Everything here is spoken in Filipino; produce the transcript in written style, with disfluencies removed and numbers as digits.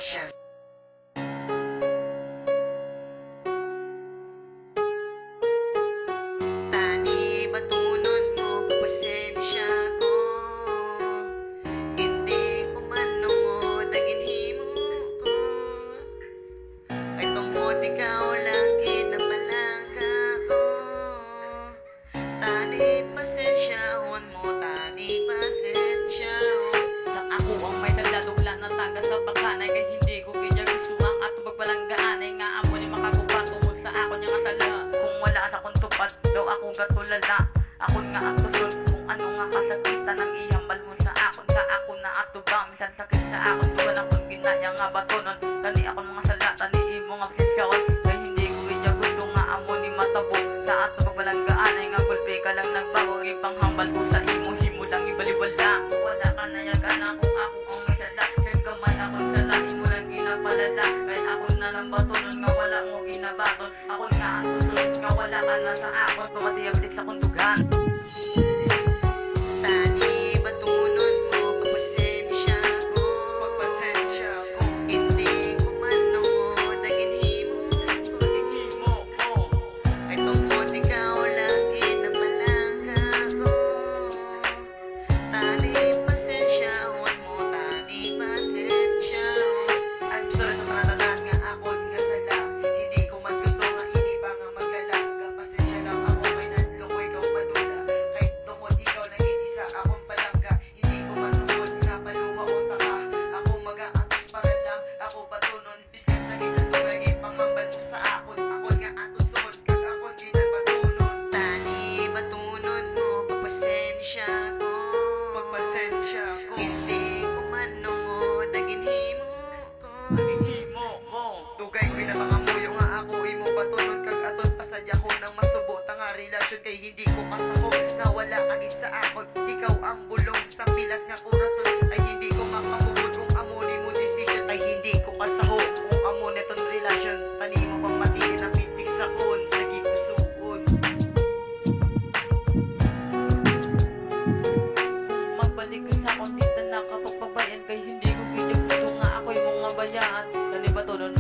Production. Tani batunon mo, pasensya ko. Hindi ko manungod ang inhimo ko. Kay tungod ikaw lang kinapalaga ko. Tani pasensya mo, tani pasensya. Nang ako ang may taladugla na taga sa pagkanay, kay hindi ko kanya gusto ang ato magpalanggaanay. Nga amo ni makagupa tungod sa ako niya kasala. Kung wala sa kong tupad, daw akong gatulala. Akon nga ang tusod kung ano nga kasakitan ang ihambal mo sa akon. Sa ako na ato ba, misan sakit sa akon. Tuwan akong ginaya nga batonon. Tani akong mga sala, tani imo nga pasensyawan. Kay hindi ko kanya gusto nga amo ni matabo. Sa ato magpalanggaanay nga gulpi ka lang nagbago. Ipanghambal ko sa imo, himo lang ibaliwala. Wala ka na yagan akong ang may sala. Kaya gamay akong sala, imo lang ginapalala. Kaya ako na lang batonon nga wala mo ginabaton. Ako nga ang tusod nga wala ka na sa akon. Tumatiyablik sa kundugan. Tani batunon mo, pagpasensya ko. Hindi ko manungod ang inhimo ko. Himo ko. Ay tungod ikaw lang kinapalaga ko. Tani pasensya mo, tani pasensya. I'm sorry sa mga tanan nga akon nga sala. Hindi ko man gusto nga ini pa nga maglalaga. Pasensya lang ako may nadlo ko ikaw madula. Kay tungod ikaw lang hindi sa akong palangga. Hindi ko man tungod nga paluwa o taka. Ako mag-aantos para lang ako patunon. Biskan sa gitsa tubig ipanghambal mo sa akon. Akon nga atusod kag akon di nagpatunon. Tani batunon mo, pagpasensya ko. Hindi ko manungod ang inhimo ko. Himo ko. Tugay ko na mga muyo nga ako imo patunon kag aton pasadya ko nang masubo nga relasyon kay hindi ko kasako nga wala kagit sa akon. Ikaw ang bulong sa pilas nga korason ay hindi ko mapamubod kung amo ni mo decision ay hindi ko kasako kung amo neton relasyon tani mo pang matilin ang pitik sa kon nagikusuon. Magbalik ka sa akong dita na kapag pagbayan. Kay hindi ko kaya gusto nga ako'y mga bayaan. Tani ba to nun